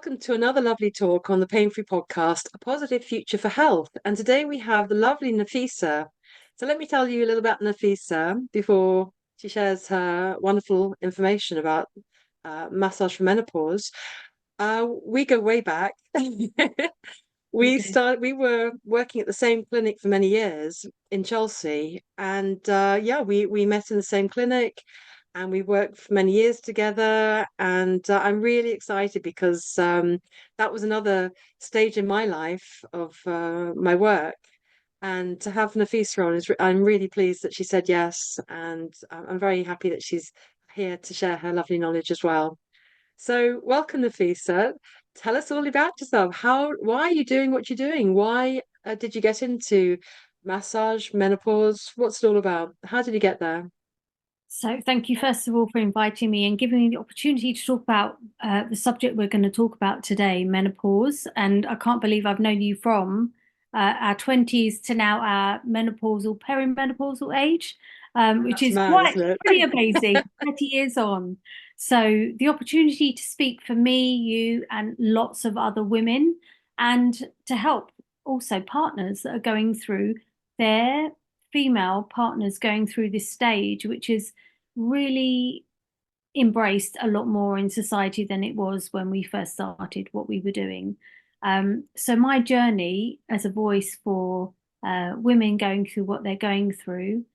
welcome to another lovely talk on the Pain Free Podcast, A Positive Future for Health. And today we have the lovely Nafisa. So let me tell you a little about Nafisa before she shares her wonderful information about massage for menopause. We go way back. Okay. We were working at the same clinic for many years in Chelsea, and we met in the same clinic, and we worked for many years together. And I'm really excited because that was another stage in my life of my work. And to have Nafisa on I'm really pleased that she said yes, and I'm very happy that she's here to share her lovely knowledge as well. So, welcome, Nafisa. Tell us all about yourself. Why are you doing what you're doing? Why did you get into massage, menopause? What's it all about? How did you get there? So thank you first of all for inviting me and giving me the opportunity to talk about the subject we're going to talk about today, menopause. And I can't believe I've known you from our 20s to now our menopausal, perimenopausal age, which That's is mad, quite isn't pretty it? amazing, 30 years on. So the opportunity to speak for me, you, and lots of other women, and to help also partners that are going through their female partners going through this stage, which is really embraced a lot more in society than it was when we first started what we were doing. So my journey as a voice for women going through what they're going through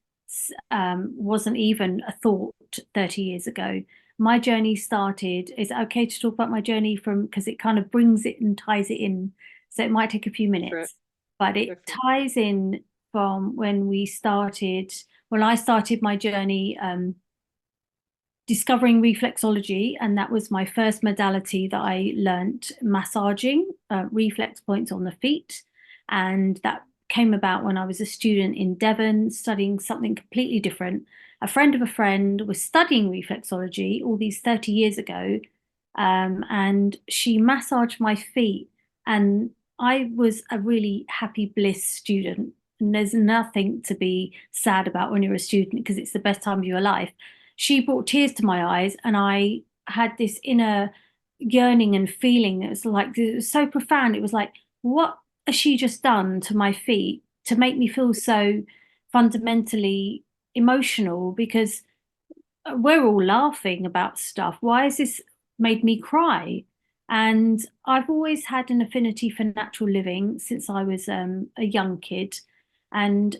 wasn't even a thought 30 years ago. My journey started, is it okay to talk about my journey from, because it kind of brings it and ties it in. So it might take a few For it. minutes, but Go it for it. ties in from when I started my journey discovering reflexology, and that was my first modality that I learnt massaging reflex points on the feet. And that came about when I was a student in Devon studying something completely different. A friend of a friend was studying reflexology all these 30 years ago, and she massaged my feet. And I was a really happy bliss student. And there's nothing to be sad about when you're a student because it's the best time of your life. She brought tears to my eyes, and I had this inner yearning and feeling. It was so profound. It was like, what has she just done to my feet to make me feel so fundamentally emotional? Because we're all laughing about stuff. Why has this made me cry? And I've always had an affinity for natural living since I was a young kid, and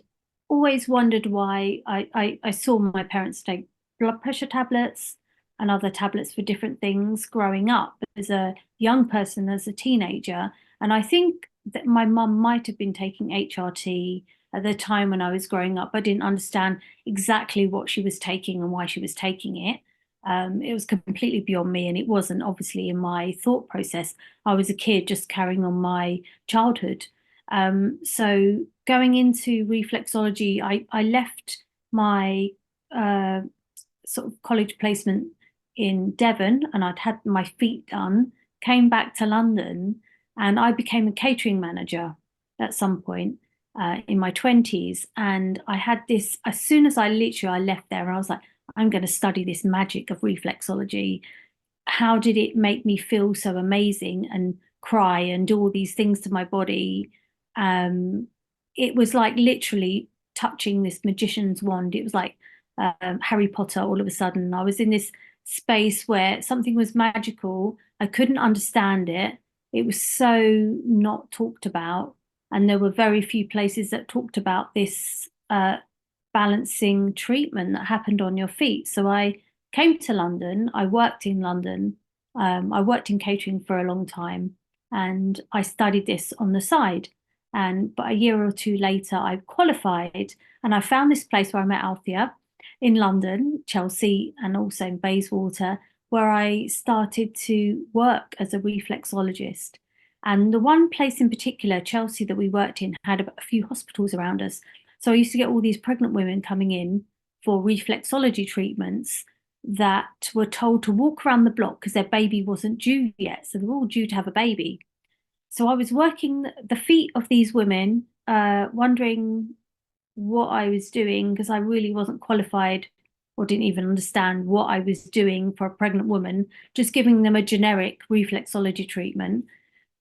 always wondered why I saw my parents take blood pressure tablets and other tablets for different things growing up as a young person, as a teenager. And I think that my mum might have been taking HRT at the time when I was growing up. I didn't understand exactly what she was taking and why she was taking it. It was completely beyond me, and it wasn't obviously in my thought process. I was a kid just carrying on my childhood. So going into reflexology, I left my uh, sort of college placement in Devon, and I'd had my feet done, came back to London, and I became a catering manager at some point in my 20s. And I had this, as soon as I left there, I was like, I'm going to study this magic of reflexology. How did it make me feel so amazing and cry and do all these things to my body? Um, it was like literally touching this magician's wand. It was like Harry Potter all of a sudden. I was in this space where something was magical. I couldn't understand it. It was so not talked about. And there were very few places that talked about this balancing treatment that happened on your feet. So I came to London. I worked in London. I worked in catering for a long time, and I studied this on the side. And but a year or two later, I qualified, and I found this place where I met Althea in London, Chelsea, and also in Bayswater, where I started to work as a reflexologist. And the one place in particular, Chelsea, that we worked in had a few hospitals around us. So I used to get all these pregnant women coming in for reflexology treatments that were told to walk around the block because their baby wasn't due yet. So they're all due to have a baby. So I was working the feet of these women, wondering what I was doing because I really wasn't qualified or didn't even understand what I was doing for a pregnant woman, just giving them a generic reflexology treatment.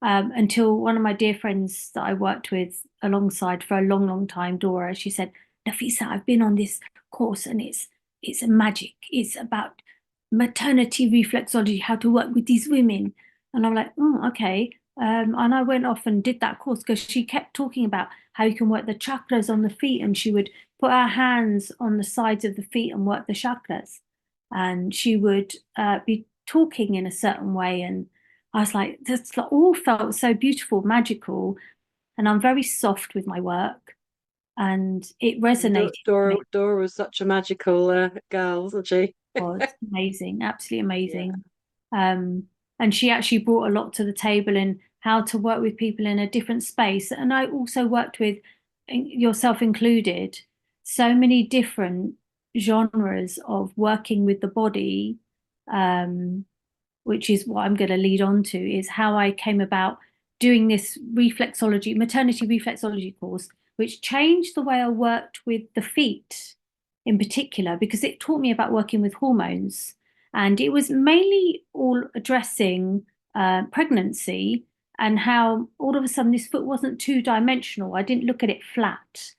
Until one of my dear friends that I worked with alongside for a long, long time, Dora, she said, Nafisa, I've been on this course and it's a magic. It's about maternity reflexology, how to work with these women. And I'm like, oh, okay. And I went off and did that course because she kept talking about how you can work the chakras on the feet, and she would put her hands on the sides of the feet and work the chakras. And she would be talking in a certain way, and I was like, this all felt so beautiful, magical, and I'm very soft with my work, and it And resonated with me. Dora was such a magical girl, wasn't she? Was amazing, absolutely Yeah. amazing. Um, and she actually brought a lot to the table in how to work with people in a different space. And I also worked with, yourself included, so many different genres of working with the body, um, which is what I'm going to lead on to, is how I came about doing this reflexology, maternity reflexology course, which changed the way I worked with the feet in particular, because it taught me about working with hormones. And it was mainly all addressing pregnancy and how all of a sudden this foot wasn't two-dimensional. I didn't look at it flat.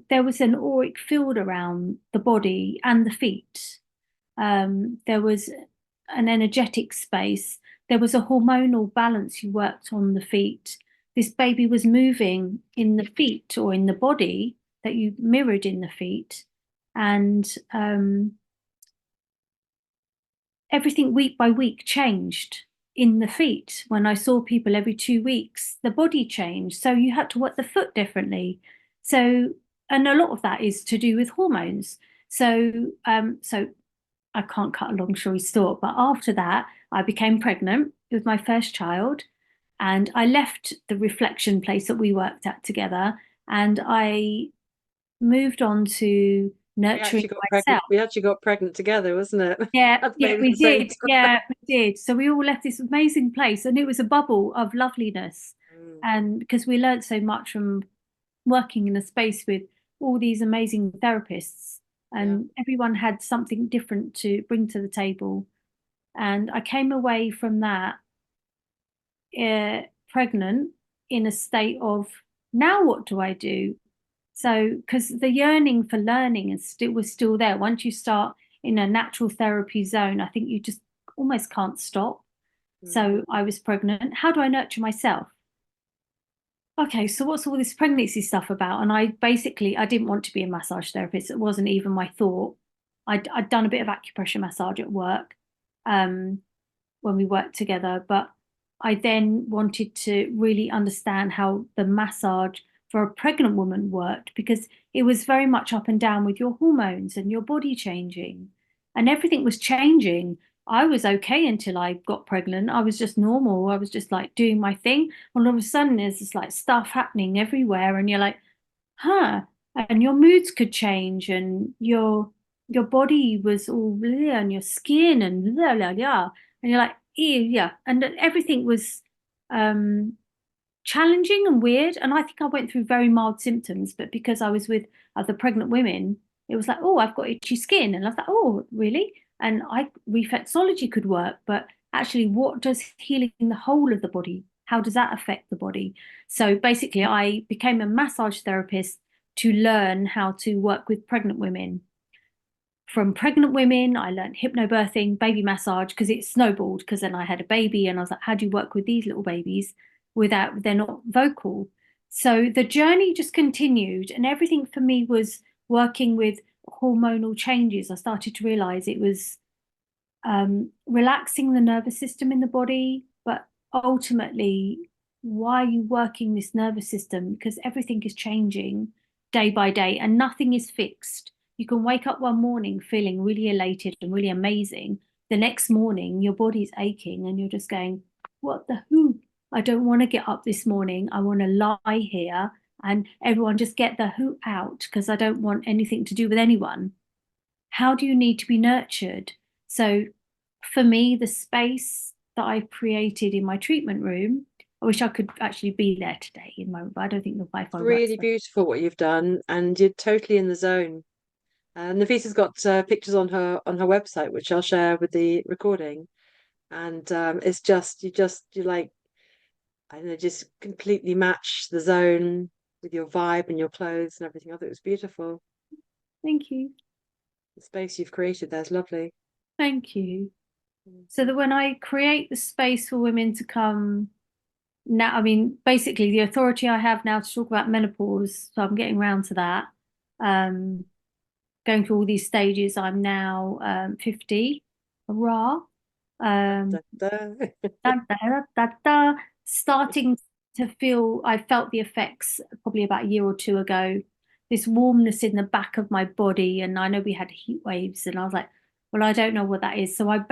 There was an auric field around the body and the feet. There was an energetic space. There was a hormonal balance you worked on the feet. This baby was moving in the feet or in the body that you mirrored in the feet. And everything week by week changed in the feet. When I saw people every 2 weeks, the body changed. So you had to work the foot differently. So, and a lot of that is to do with hormones. So I can't cut a long story short, but after that, I became pregnant with my first child, and I left the reflection place that we worked at together, and I moved on to nurturing myself. We actually got pregnant together, wasn't it? Yeah, At the yeah, baby at we the same did. time. Yeah, we did. So we all left this amazing place, and it was a bubble of loveliness. Mm, And because we learned so much from working in a space with all these amazing therapists, yeah. and everyone had something different to bring to the table. And I came away from that pregnant in a state of, now what do I do? So, because the yearning for learning was still there. Once you start in a natural therapy zone, I think you just almost can't stop. Mm. So I was pregnant. How do I nurture myself? Okay, so what's all this pregnancy stuff about? And I didn't want to be a massage therapist. It wasn't even my thought. I'd done a bit of acupressure massage at work. Um, when we worked together. But I then wanted to really understand how the massage for a pregnant woman worked, because it was very much up and down with your hormones and your body changing, and everything was changing. I was okay until I got pregnant. I was just normal. I was just like doing my thing. All of a sudden, there's this like stuff happening everywhere, and you're like, huh? And your moods could change, and your body was all bleh, and your skin and blah, blah, blah. And you're like, ew, yeah. And everything was um, challenging and weird. And I think I went through very mild symptoms, but because I was with other pregnant women, it was like, oh, I've got itchy skin. And I was like, oh, really? And reflexology could work, but actually, what does healing the whole of the body? How does that affect the body? So basically, I became a massage therapist to learn how to work with pregnant women. From pregnant women, I learned hypnobirthing, baby massage, because it snowballed. Because then I had a baby, and I was like, how do you work with these little babies without they're not vocal? So the journey just continued, and everything for me was working with hormonal changes. I started to realize it was relaxing the nervous system in the body, but ultimately, why are you working this nervous system? Because everything is changing day by day and nothing is fixed. You can wake up one morning feeling really elated and really amazing. The next morning, your body's aching and you're just going, what the who? I don't want to get up this morning. I want to lie here, and everyone just get the who out because I don't want anything to do with anyone. How do you need to be nurtured? So for me, the space that I've created in my treatment room, I wish I could actually be there today in my room, but I don't think the It's Wi-Fi works. really beautiful what you've done, and you're totally in the zone. Nafisa's got pictures on her website, which I'll share with the recording. And it's just you like, I don't know, just completely match the zone with your vibe and your clothes and everything. I thought it was beautiful. Thank you. The space you've created there's lovely. Thank you. So that when I create the space for women to come now, I mean, basically the authority I have now to talk about menopause, so I'm getting around to that. Um, Going through all these stages, I'm now 50, hurrah. Da, Um, da. da, da, da, da, da. Starting to feel, I felt the effects probably about a year or two ago, this warmness in the back of my body. And I know we had heat waves, and I was like, well, I don't know what that is. So I've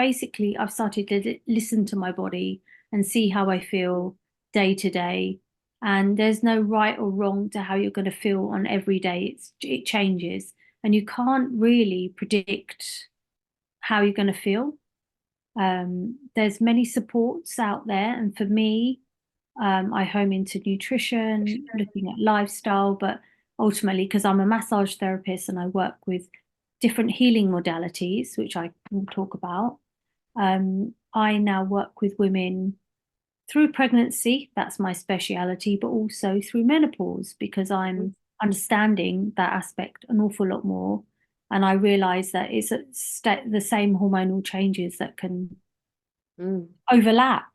started to listen to my body and see how I feel day to day. And there's no right or wrong to how you're going to feel on every day. It changes, and you can't really predict how you're going to feel. There's many supports out there, and for me, I home into nutrition, looking at lifestyle, but ultimately, because I'm a massage therapist and I work with different healing modalities, which I will talk about, I now work with women through pregnancy, that's my speciality, but also through menopause because I'm understanding that aspect an awful lot more. And I realize that it's the same hormonal changes that can Mm. overlap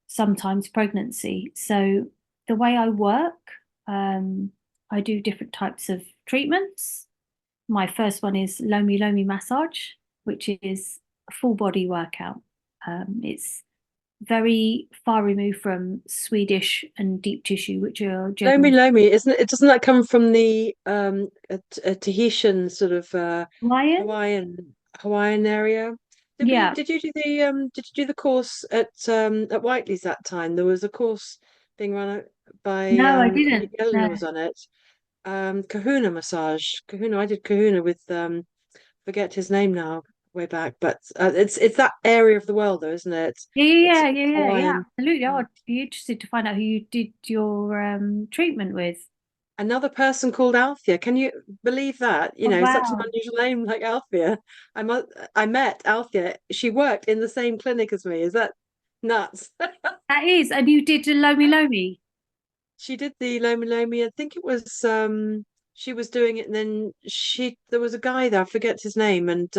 sometimes pregnancy. So the way I work, I do different types of treatments. My first one is Lomi Lomi massage, which is a full body workout. It's very far removed from Swedish and deep tissue, which are Lomi general Lomi, isn't it? Doesn't that come from the a Tahitian sort of Hawaiian. Hawaiian area? Yeah, Did you do the course at Whiteley's that time? There was a course being run by no, I I think didn't. Eleanor No. was on it. Kahuna massage. Kahuna. I did Kahuna with forget his name now, way back, but it's that area of the world though, isn't it? It's Yeah, Hawaiian. absolutely. Mm. I'd be interested to find out who you did your treatment with. Another person called Althea. Can you believe that? Oh, Such an wow. unusual name like Althea. I met Althea. She worked in the same clinic as me. Is that nuts? That is, and you did a Lomi Lomi. She did the Lomi Lomi. I think it was she was doing it, and then she there was a guy there. I forget his name, and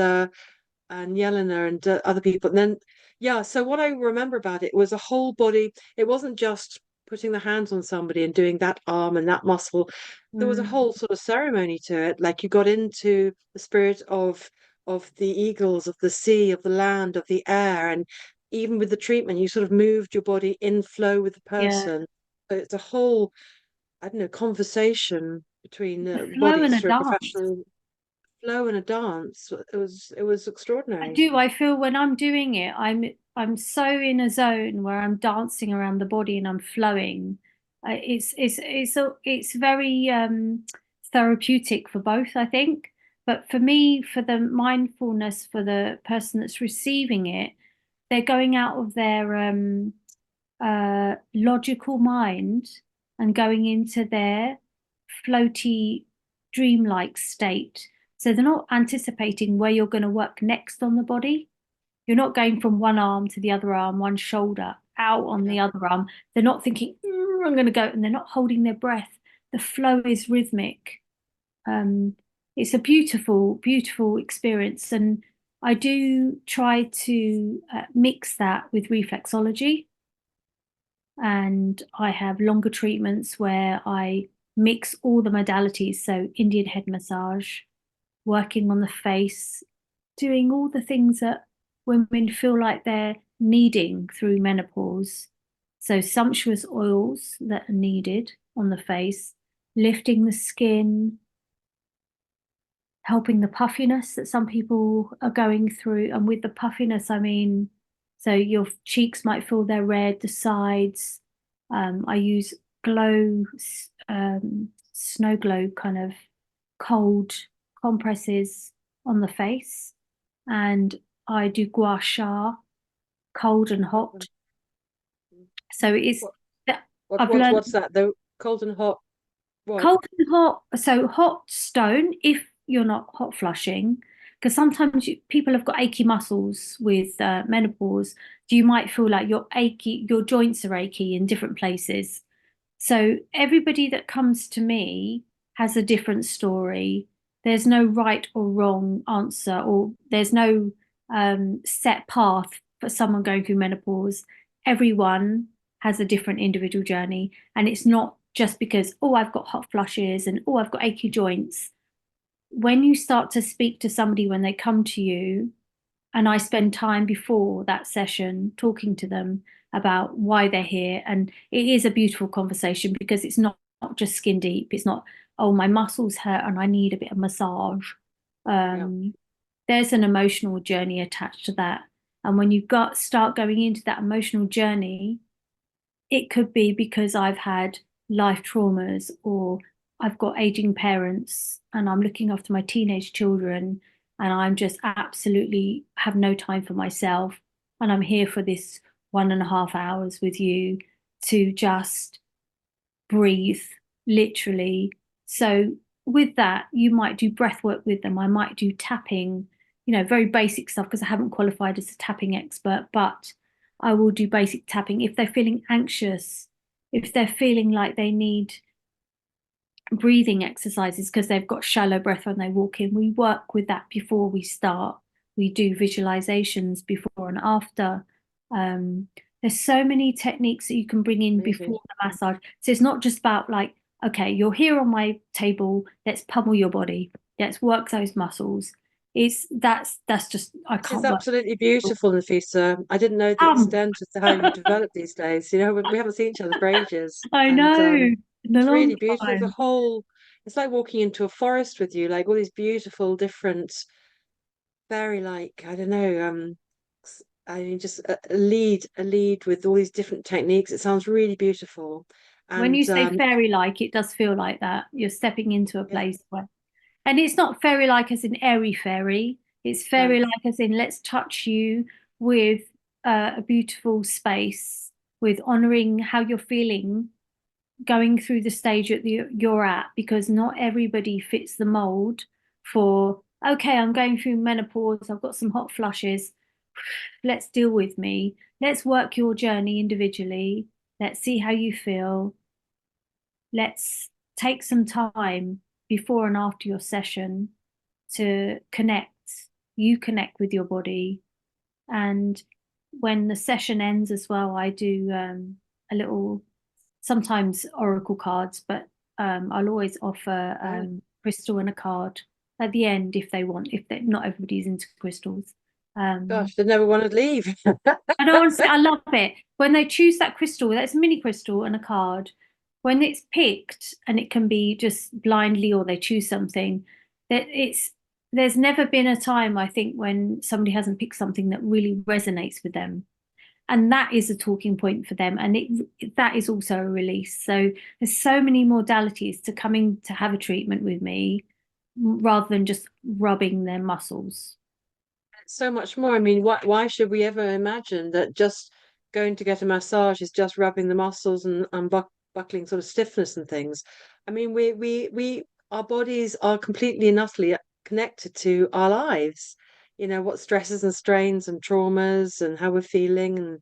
Yelena and other people. And then, yeah, so what I remember about it was a whole body. It wasn't just putting the hands on somebody and doing that arm and that muscle. There was a Mm, whole sort of ceremony to it. Like you got into the spirit of the eagles, of the sea, of the land, of the air, and even with the treatment, you sort of moved your body in flow with the yeah, person. So it's a whole, I don't know, conversation between a flow and bodies a through a dance. professional flow and a dance. It was I extraordinary. do. I feel when I'm doing it, I'm so in a zone where I'm dancing around the body and I'm flowing. It's very therapeutic for both, I think. But for me, for the mindfulness for the person that's receiving it, they're going out of their logical mind and going into their floaty, dreamlike state. So they're not anticipating where you're going to work next on the body. You're not going from one arm to the other arm, one shoulder out on Yeah. the other arm. They're not thinking, I'm going to go, and they're not holding their breath. The flow is rhythmic. Um, it's a beautiful, beautiful experience. And I do try to mix that with reflexology, and I have longer treatments where I mix all the modalities. So Indian head massage, working on the face, doing all the things that women feel like they're needing through menopause. So sumptuous oils that are needed on the face, lifting the skin, helping the puffiness that some people are going through. And with the puffiness, I mean, so your cheeks might feel they're red, the sides. I use glow, snow globe kind of cold compresses on the face. And I do gua sha, cold and hot. So it's What I've learned what's that? The cold and hot what? cold and hot. So hot stone, if you're not hot flushing, because sometimes people have got achy muscles with menopause. You might feel like you're achy, your joints are achy in different places. So everybody that comes to me has a different story. There's no right or wrong answer, or there's no set path for someone going through menopause. Everyone has a different individual journey, and it's not just because, oh, I've got hot flushes and oh, I've got achy joints. When you start to speak to somebody when they come to you, and I spend time before that session talking to them about why they're here. And it is a beautiful conversation because it's not just skin deep. It's not, oh, my muscles hurt and I need a bit of massage. Yeah. Um, there's an emotional journey attached to that. And when you got start going into that emotional journey, it could be because I've had life traumas, or I've got aging parents and I'm looking after my teenage children, and I'm just absolutely have no time for myself. And I'm here for this 1.5 hours with you to just breathe, literally. So with that, you might do breath work with them. I might do tapping, very basic stuff because I haven't qualified as a tapping expert, but I will do basic tapping if they're feeling anxious, if they're feeling like they need breathing exercises because they've got shallow breath when they walk in. We work with that before we start. We do visualizations before and after. There's so many techniques that you can bring in Amazing. before the massage. So it's not just about like, okay, you're here on my table, let's pummel your body, let's work those muscles. That's just I This is can't work. absolutely beautiful, Nafisa. I didn't know the Um, extent as to how you develop these days. We haven't seen each other for ages, I and know, in a it's long really beautiful. The time. whole, it's like walking into a forest with you, like all these beautiful, different, very like I don't know, I mean, just a lead with all these different techniques. It sounds really beautiful, When you and say fairy-like, it does feel like that. You're stepping into a yeah, place where, and it's not fairy-like as in airy fairy. It's no, fairy-like as in let's touch you with a beautiful space, with honoring how you're feeling going through the stage that you're at, because not everybody fits the mold for, okay, I'm going through menopause, I've got some hot flushes, let's deal with me. Let's work your journey individually. Let's see how you feel. Let's take some time before and after your session to connect. You connect with your body. And when the session ends as well, I do a little, sometimes oracle cards, but I'll always offer oh crystal and a card at the end if they want, if they not everybody's into crystals. Um, gosh, they never want to leave. and honestly, I love it. When they choose that crystal, that's a mini crystal and a card. When it's picked, and it can be just blindly or they choose something, that it's there's never been a time I think when somebody hasn't picked something that really resonates with them. And that is a talking point for them. And that is also a release. So there's so many modalities to coming to have a treatment with me rather than just rubbing their muscles. So much more. I mean, why should we ever imagine that just going to get a massage is just rubbing the muscles and buckling sort of stiffness and things? I mean, our bodies are completely and utterly connected to our lives. What stresses and strains and traumas and how we're feeling, and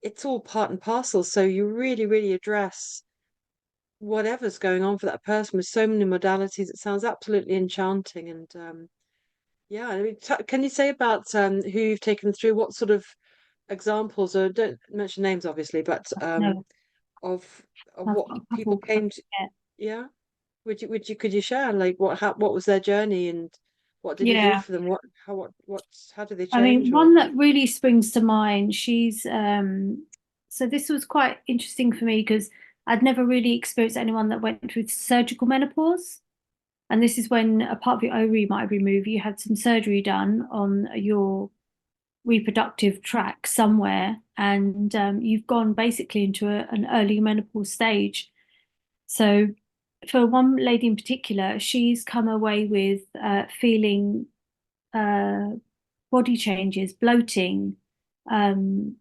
it's all part and parcel. So you really, really address whatever's going on for that person with so many modalities. It sounds absolutely enchanting, and yeah, I mean, can you say about who you've taken through? What sort of examples, or don't mention names, obviously, but No, of I've what got a people couple. came to? Yeah, could you share like what was their journey and what did you do Yeah. for them? How did they I mean, change? Or one that really springs to mind, so this was quite interesting for me because I'd never really experienced anyone that went through surgical menopause. And this is when a part of your ovary might have been removed, you had some surgery done on your reproductive tract somewhere, and you've gone basically into an early menopause stage. So, for one lady in particular, she's come away with feeling uh, body changes, bloating, um,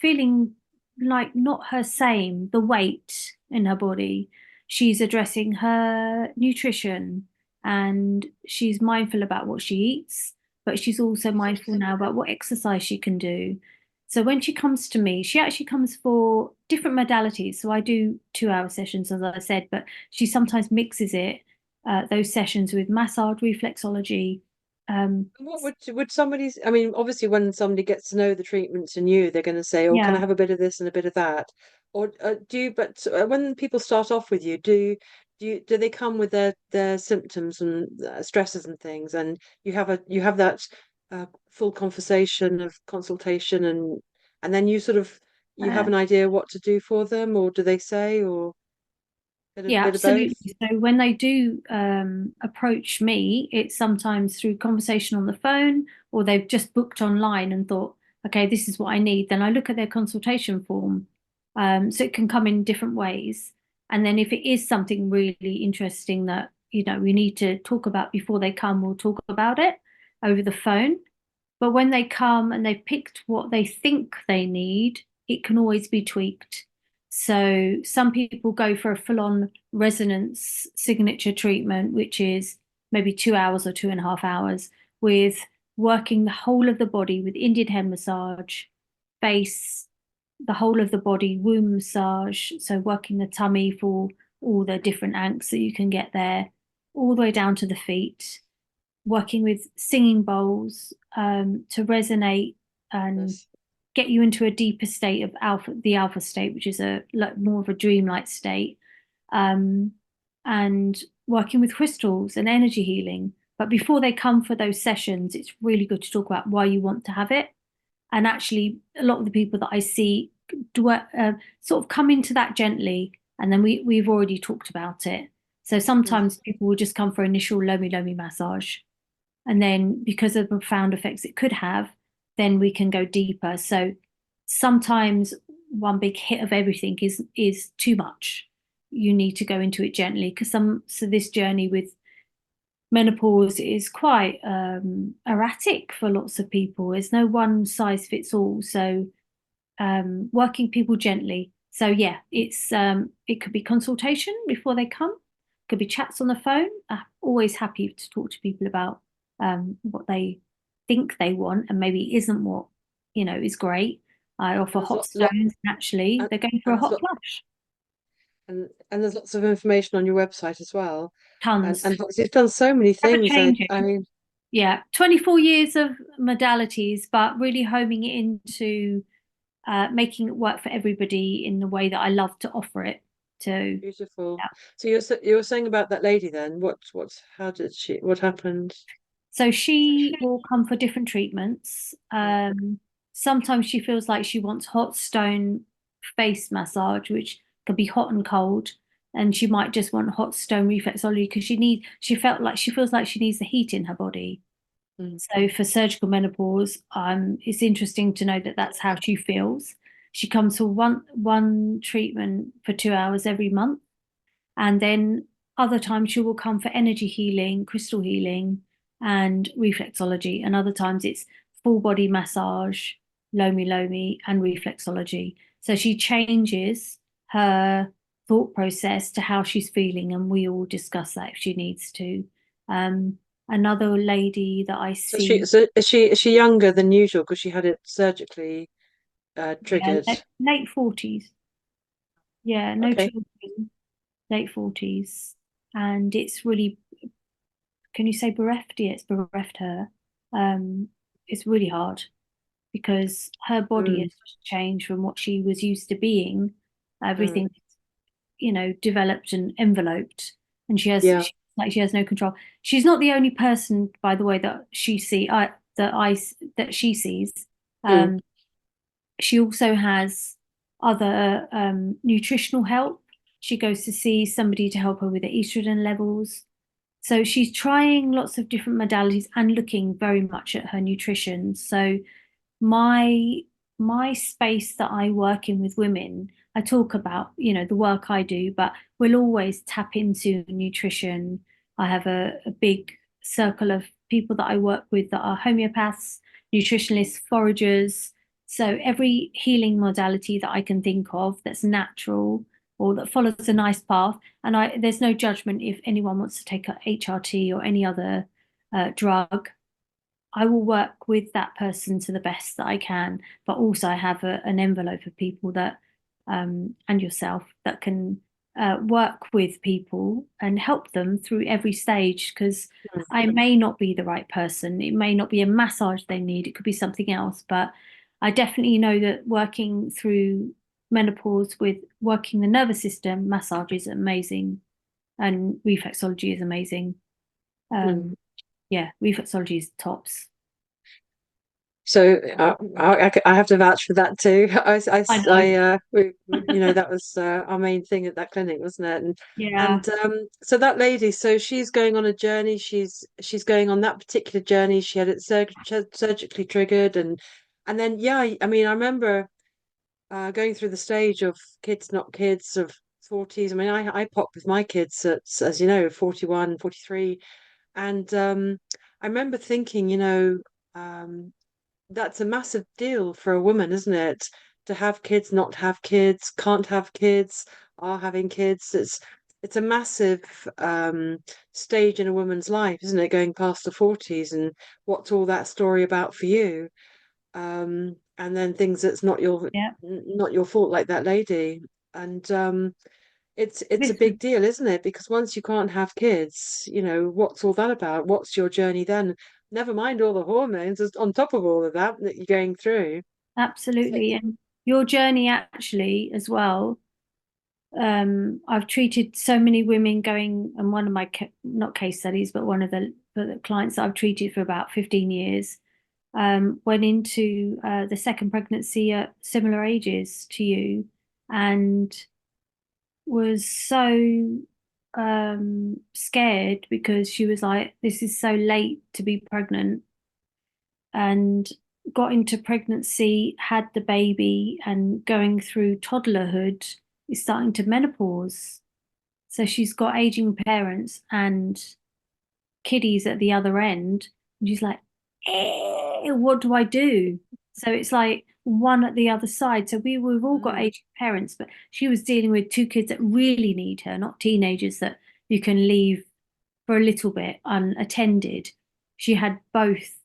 feeling like not her same, the weight in her body. she's addressing her nutrition and she's mindful about what she eats, but she's also mindful now about what exercise she can do. So when she comes to me, she actually comes for different modalities. So I do 2 hour sessions, as I said, but she sometimes mixes it, those sessions with massage, reflexology. Um, And what would somebody's, I mean, obviously when somebody gets to know the treatments and you, they're going to say, "Oh, can I yeah, have a bit of this and a bit of that?" Or do you, but when people start off with you, do they come with their symptoms and stresses and things, and you have that full conversation of consultation, and then you sort of you have uh, an idea what to do for them, or do they say, or yeah, bit of both? absolutely. So when they do approach me, it's sometimes through conversation on the phone, or they've just booked online and thought, okay, this is what I need. Then I look at their consultation form. So it can come in different ways. And then if it is something really interesting that, we need to talk about before they come, we'll talk about it over the phone. But when they come and they've picked what they think they need, it can always be tweaked. So some people go for a full-on resonance signature treatment, which is maybe 2 hours or 2.5 hours, with working the whole of the body with Indian head massage, face, the whole of the body, womb massage. So working the tummy for all the different anks that you can get there, all the way down to the feet, working with singing bowls to resonate and Yes. get you into a deeper state of the alpha state, which is a like more of a dreamlike state, um, and working with crystals and energy healing. But before they come for those sessions, it's really good to talk about why you want to have it. And actually, a lot of the people that I see do sort of come into that gently, and then we've already talked about it. So Mm. sometimes people will just come for initial lomi lomi massage, and then because of the profound effects it could have, then we can go deeper. So sometimes one big hit of everything is too much. You need to go into it gently because this journey with menopause is quite erratic for lots of people. There's no one size fits all. So working people gently. So yeah, it could be consultation before they come, could be chats on the phone. I'm always happy to talk to people about what they think they want and maybe isn't what is great. I offer And there's hot stones, and actually and, they're going for and a there's hot lot, flush. and there's lots of information on your website as well. Tons. And you've done so many Ever things. I changing. mean, Yeah, 24 years of modalities, but really homing it into making it work for everybody in the way that I love to offer it to. beautiful. Yeah. So you were saying about that lady then. How did what happened? So she will come for different treatments. Yeah. Sometimes she feels like she wants hot stone face massage, which can be hot and cold. And she might just want hot stone reflexology because she feels like she needs the heat in her body. Mm. So for surgical menopause, it's interesting to know that that's how she feels. She comes for one treatment for 2 hours every month, and then other times she will come for energy healing, crystal healing, and reflexology. And other times it's full body massage, lomi lomi, and reflexology. So she changes her thought process to how she's feeling, and we all discuss that if she needs to. Um, Another lady that I see, So is she younger than usual because she had it surgically yeah, triggered? late 40s. Yeah, no Okay. children, late 40s. And it's really, can you say bereft? Yeah, it's bereft her. Um, it's really hard because her body Mm. has just changed from what she was used to being. Mm. Everything, developed and enveloped, and Yeah. she has no control. She's not the only person, by the way, that she sees. Mm. Um, she also has other nutritional help. She goes to see somebody to help her with the estrogen levels. So she's trying lots of different modalities and looking very much at her nutrition. So my my space that I work in with women, I talk about, the work I do, but we'll always tap into nutrition. I have a big circle of people that I work with that are homeopaths, nutritionalists, foragers. So every healing modality that I can think of that's natural, or that follows a nice path. And there's no judgment if anyone wants to take a HRT or any other drug. I will work with that person to the best that I can, but also I have an envelope of people that, and yourself, that can work with people and help them through every stage. Because I may not be the right person. It may not be a massage they need. It could be something else. But I definitely know that working through menopause with working the nervous system, massage is amazing, and reflexology is amazing. Mm. Um, yeah, reflexology is tops. So I have to vouch for that too. I know. That was our main thing at that clinic, wasn't it? Yeah. And so that lady, so she's going on a journey. She's going on that particular journey. She had it surgically triggered, and then yeah, I mean, I remember going through the stage of kids, not kids, of 40s. I mean, I popped with my kids at, as you know, 41, 43, and I remember thinking, um, that's a massive deal for a woman, isn't it? To have kids, not have kids, can't have kids, are having kids. It's a massive stage in a woman's life, isn't it? Going past the 40s, and what's all that story about for you? And then things that's Yeah. not your fault, like that lady. And it's a This was, big deal, isn't it? Because once you can't have kids, what's all that about? What's your journey then? Never mind all the hormones on top of all of that you're going through. So, absolutely. And your journey actually as well. I've treated so many women going, and one of my not case studies, but one of the clients that I've treated for about 15 years, went into the second pregnancy at similar ages to you, and was so scared because she was like, "This is so late to be pregnant," and got into pregnancy, had the baby, and going through toddlerhood is starting to menopause. So she's got aging parents and kiddies at the other end. And she's like, what do I do? So it's like one at the other side. So we've all got mm, aging parents, but she was dealing with two kids that really need her, not teenagers that you can leave for a little bit unattended. She had both.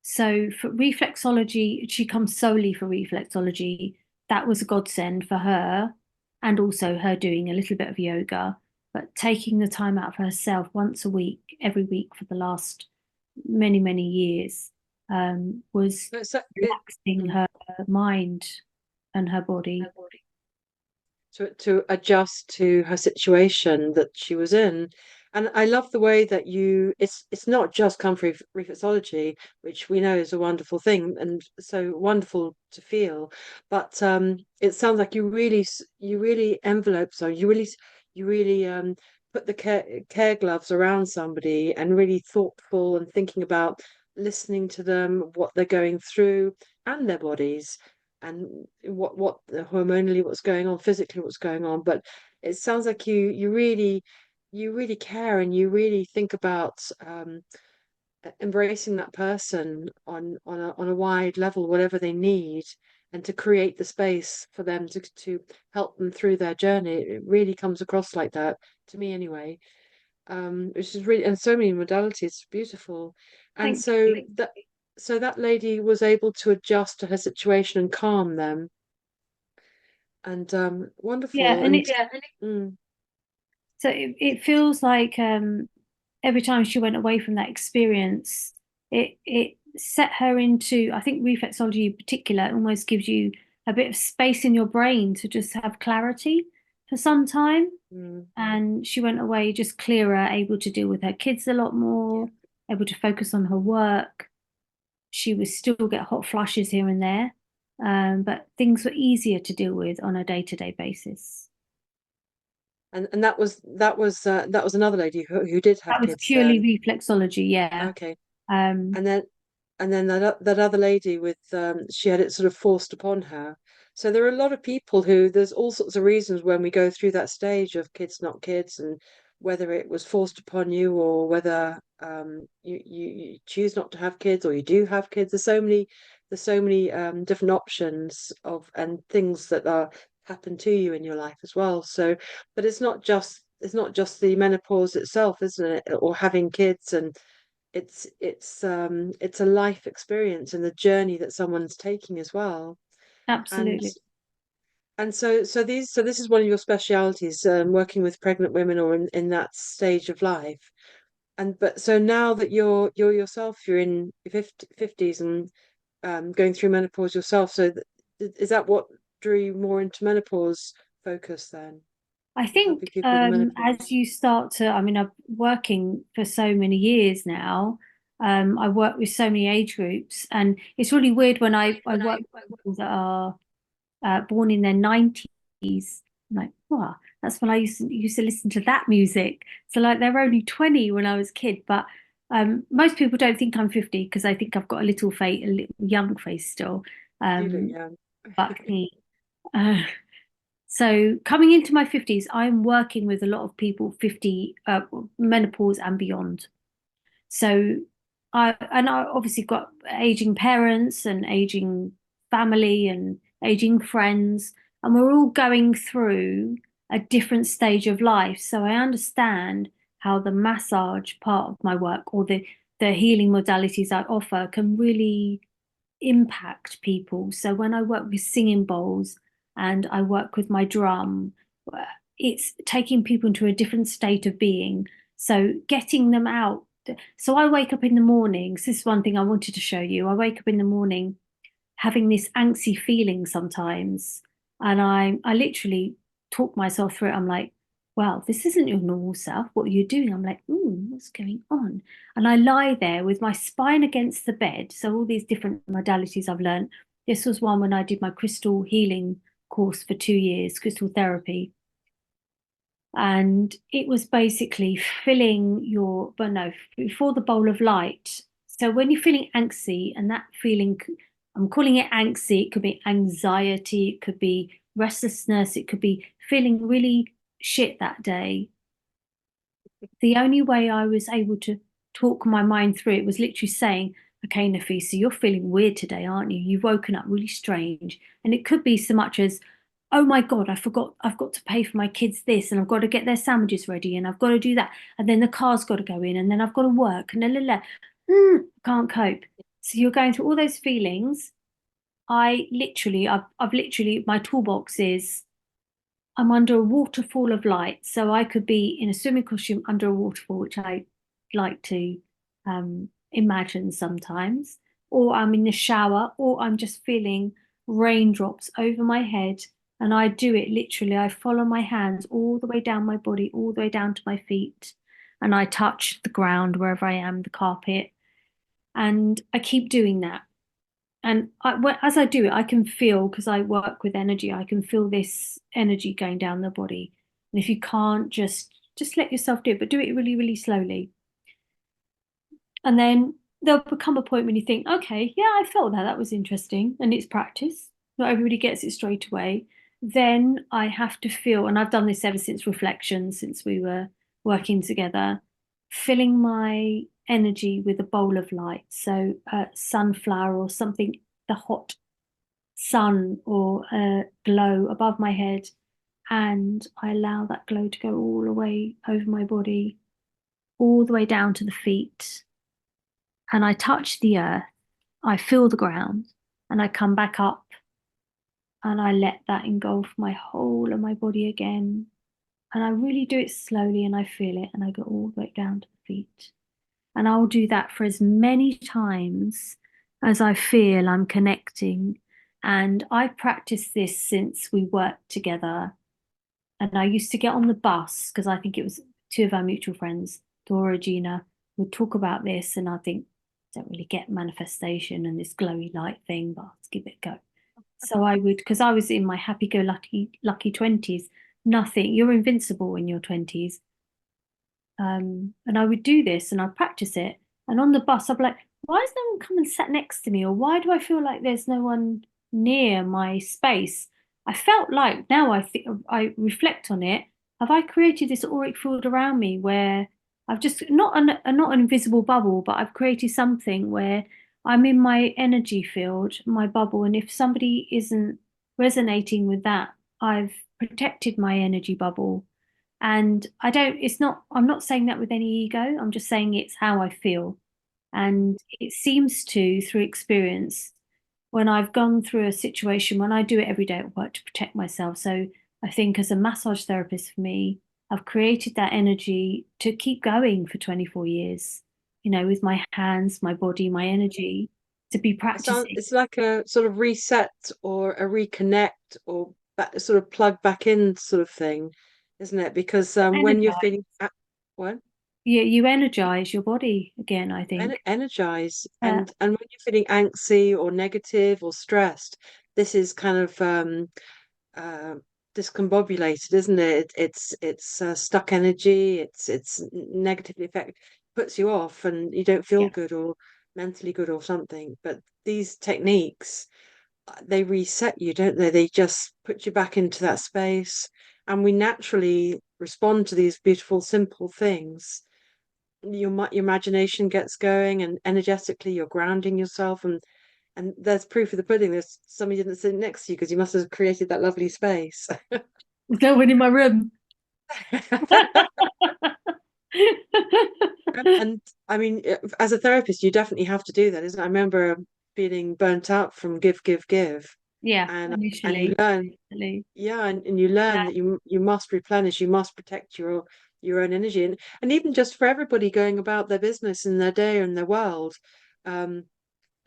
So for reflexology, she comes solely for reflexology. That was a godsend for her, and also her doing a little bit of yoga, but taking the time out for herself once a week, every week for the last many, many years, was relaxing mm. her mind and her body. To adjust to her situation that she was in. And I love the way that it's not just comfort reflexology, which we know is a wonderful thing and so wonderful to feel, but it sounds like you really envelope, so you really put the care gloves around somebody and really thoughtful and thinking about listening to them, what they're going through and their bodies and what hormonally what's going on, physically what's going on. But it sounds like you really care and you really think about embracing that person on a wide level, whatever they need, and to create the space for them to help them through their journey. It really comes across like that to me anyway. Which is really, and so many modalities, beautiful. And Thank you. so that lady was able to adjust to her situation and calm them, and Yeah, wonderful. and And it mm, so it feels like every time she went away from that experience, it set her into, I think reflexology in particular almost gives you a bit of space in your brain to just have clarity for some time. mm, And she went away just clearer, able to deal with her kids a lot yeah. more, able to focus on her work. She would still get hot flushes here and there, but things were easier to deal with on a day-to-day basis. And that was another lady who did have That was kids purely then. reflexology, yeah. Okay. Um, And then that other lady with she had it sort of forced upon her. So there are a lot of people who there's all sorts of reasons when we go through that stage of kids not kids, and whether it was forced upon you or whether you choose not to have kids or you do have kids. There's so many different options of and things that are happen to you in your life as well. So, but it's not just the menopause itself, isn't it? Or having kids, and it's a life experience and the journey that someone's taking as well. And Absolutely. so this is one of your specialities, working with pregnant women or in that stage of life. And but so now that you're yourself, you're in your 50s and going through menopause yourself. So is that what drew you more into menopause focus then, I and think helping people with the as menopause? you start to, I mean, I've working for so many years now. I work with so many age groups, and it's really weird when I work with people that are born in their 90s. Like, wow, that's when I used to listen to that music. So like they're only 20 when I was a kid, but most people don't think I'm 50 because I think I've got a little face, a little young face still. You look Um, young. but me. Uh, so coming into my 50s, I'm working with a lot of people 50 menopause and beyond. So I obviously got aging parents and aging family and aging friends, and we're all going through a different stage of life. So I understand how the massage part of my work or the healing modalities I offer can really impact people. So when I work with singing bowls and I work with my drum, it's taking people into a different state of being. So getting them out. So I wake up in the mornings. This is one thing I wanted to show you. I wake up in the morning having this angsty feeling sometimes. And I literally talk myself through it. I'm like, wow, this isn't your normal self. What are you doing? I'm like, what's going on? And I lie there with my spine against the bed. So all these different modalities I've learned. This was one when I did my crystal healing course for 2 years, crystal therapy. And it was basically filling your, but no, before the bowl of light. So when you're feeling angsty and that feeling, I'm calling it angsty, it could be anxiety, it could be restlessness, it could be feeling really shit that day. The only way I was able to talk my mind through it was literally saying, okay, Nafisa, you're feeling weird today, aren't you? You've woken up really strange. And it could be so much as, oh my God, I forgot I've got to pay for my kids this and I've got to get their sandwiches ready and I've got to do that. And then the car's got to go in and then I've got to work and la. Can't cope. So you're going through all those feelings. I've literally, my toolbox is I'm under a waterfall of light. So I could be in a swimming costume under a waterfall, which I like to imagine sometimes, or I'm in the shower, or I'm just feeling raindrops over my head. And I do it literally. I follow my hands all the way down my body, all the way down to my feet. And I touch the ground wherever I am, the carpet. And I keep doing that. And as I do it, I can feel, because I work with energy, I can feel this energy going down the body. And if you can't, just let yourself do it, but do it really, really slowly. And then there'll become a point when you think, okay, yeah, I felt that. That was interesting. And it's practice. Not everybody gets it straight away. Then I have to feel, and I've done this ever since reflection, since we were working together, filling my energy with a bowl of light. So sunflower or something, the hot sun or a glow above my head. And I allow that glow to go all the way over my body, all the way down to the feet. And I touch the earth, I feel the ground, and I come back up and I let that engulf my whole of my body again. And I really do it slowly and I feel it and I go all the way down to the feet. And I'll do that for as many times as I feel I'm connecting. And I've practiced this since we worked together. And I used to get on the bus because I think it was two of our mutual friends, Dora, Gina, would talk about this. And I think, don't really get manifestation and this glowy light thing, but let's give it a go. So I would, because I was in my happy-go-lucky 20s, nothing, you're invincible in your 20s. And I would do this and I'd practice it. And on the bus, I'd be like, why has no one come and sat next to me? Or why do I feel like there's no one near my space? I felt like now I think I reflect on it. Have I created this auric field around me where I've just not an invisible bubble, but I've created something where I'm in my energy field, my bubble, and if somebody isn't resonating with that, I've protected my energy bubble. And I don't, it's not, I'm not saying that with any ego. I'm just saying it's how I feel. And it seems to, through experience, when I've gone through a situation, when I do it every day at work to protect myself. So I think as a massage therapist for me, I've created that energy to keep going for 24 years, with my hands, my body, my energy, to be practicing. It's like a sort of reset or a reconnect or sort of plug back in sort of thing, isn't it? Because when you're Energize. feeling what You energize your body again, I think. energize, Yeah, and when you're feeling antsy or negative or stressed, this is kind of uh, discombobulated, isn't it? It's stuck energy. It's negatively affect puts you off, and you don't feel yeah. good or mentally good or something. But these techniques, they reset you, don't they? They just put you back into that space, and we naturally respond to these beautiful, simple things. Your imagination gets going, and energetically, you're grounding yourself, and there's proof of the pudding. There's somebody didn't sit next to you because you must have created that lovely space. There's no one in my room. And I mean, as a therapist, you definitely have to do that, isn't it? I remember feeling burnt out from give, give, give, Yeah, and you initially. learn, Initially. yeah, and you learn that you must replenish, you must protect your own energy, and even just for everybody going about their business in their day and their world. Um,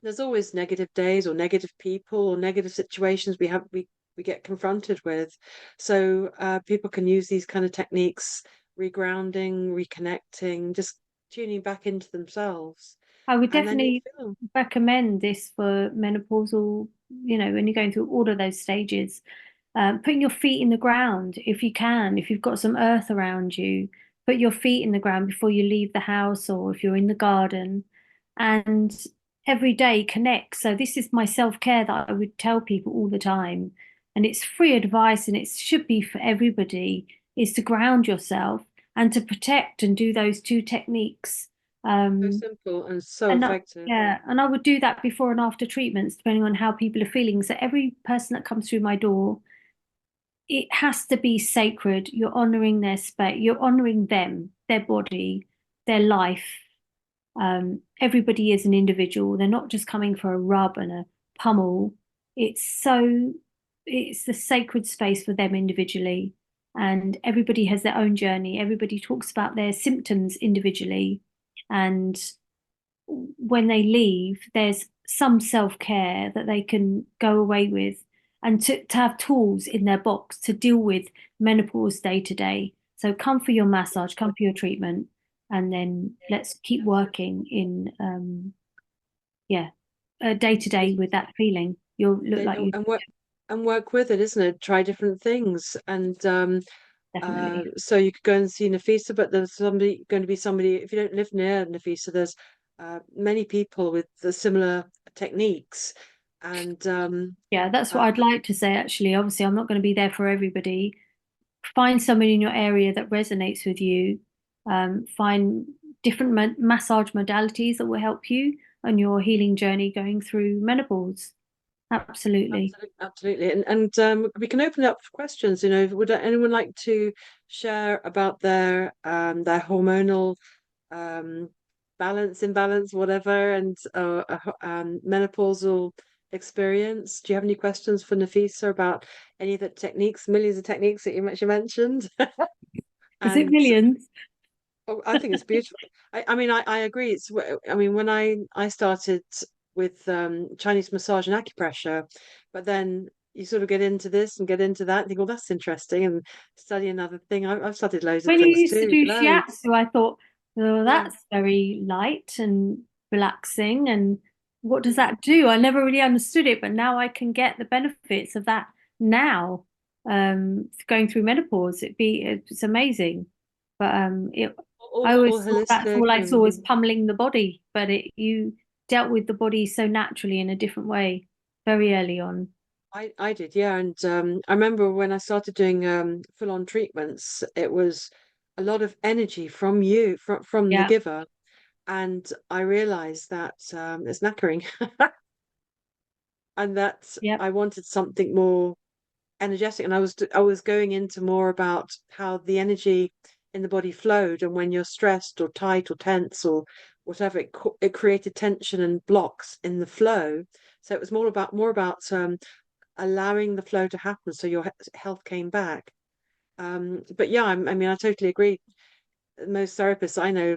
there's always negative days or negative people or negative situations we get confronted with. So people can use these kind of techniques, regrounding, reconnecting, just tuning back into themselves, I would and then you'll definitely feel recommend this for menopausal, when you're going through all of those stages. Putting your feet in the ground if you can, if you've got some earth around you, put your feet in the ground before you leave the house or if you're in the garden. And every day connect. So this is my self-care that I would tell people all the time. And it's free advice and it should be for everybody, is to ground yourself and to protect and do those two techniques. so Um, simple and so and that, effective. yeah, and I would do that before and after treatments, depending on how people are feeling. So every person that comes through my door, it has to be sacred. You're honoring their space, you're honoring them, their body, their life. Everybody is an individual. They're not just coming for a rub and a pummel. It's so, it's the sacred space for them individually. And everybody has their own journey. Everybody talks about their symptoms individually. And when they leave, there's some self-care that they can go away with and to have tools in their box to deal with menopause day to day. So come for your massage, come for your treatment, and then let's keep working in yeah, day to day with that feeling. You'll look like you And work with it, isn't it? Try different things, and definitely. so you could go and see Nafisa, but there's somebody going to be somebody. If you don't live near Nafisa, there's many people with the similar techniques, and Yeah, that's uh, what I'd like to say actually. Obviously, I'm not going to be there for everybody. Find somebody in your area that resonates with you. Find different massage modalities that will help you on your healing journey going through menopause. Absolutely. absolutely, absolutely, and we can open it up for questions. Would anyone like to share about their hormonal um, balance, imbalance, whatever, and menopausal experience? Do you have any questions for Nafisa about any of the techniques, millions of techniques that you mentioned? Is it And millions? oh, I think it's beautiful. I mean, I agree. I mean, when I started with Chinese massage and acupressure, but then you sort of get into this and get into that and think, well, that's interesting, and study another thing. I've studied loads of When you things used to too, do loads. shiatsu, I thought, oh, Yeah. that's very light and relaxing. And what does Mm. that do? I never really understood it, but now I can get the benefits of that now. Going through menopause, it's amazing. But I All always thought that's holistic all I saw and was pummeling the body, but you dealt with the body so naturally in a different way very early on. I did, yeah. And I remember when I started doing full-on treatments, it was a lot of energy from you, from the Yeah, giver. And I realized that it's knackering and that yep, I wanted something more energetic, and I was going into more about how the energy in the body flowed, and when you're stressed or tight or tense or whatever, it created tension and blocks in the flow. So it was more about allowing the flow to happen, so your health came back. But yeah, I mean, I totally agree. Most therapists I know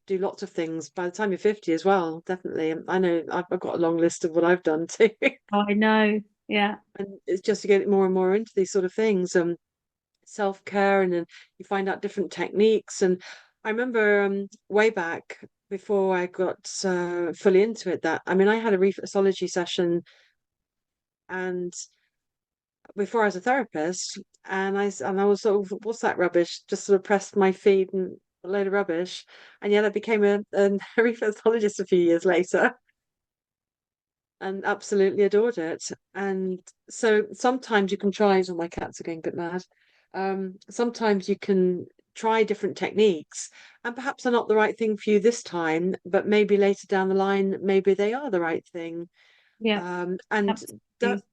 do lots of things by the time you're 50 as well. Definitely, I know I've got a long list of what I've done too. Oh, I know. Yeah. And it's just to get more and more into these sort of things, self-care, and then you find out different techniques. And I remember way back before I got fully into it, that I mean, I had a reflexology session, and before I was a therapist, and I was sort of, what's that rubbish? Just sort of pressed my feet and a load of rubbish, and yet I became a reflexologist a few years later and absolutely adored it. And so sometimes you can try. Oh, my cats are going a bit mad. Sometimes you can try different techniques, and perhaps they're not the right thing for you this time, but maybe later down the line, maybe they are the right thing. Yeah. And de Absolutely.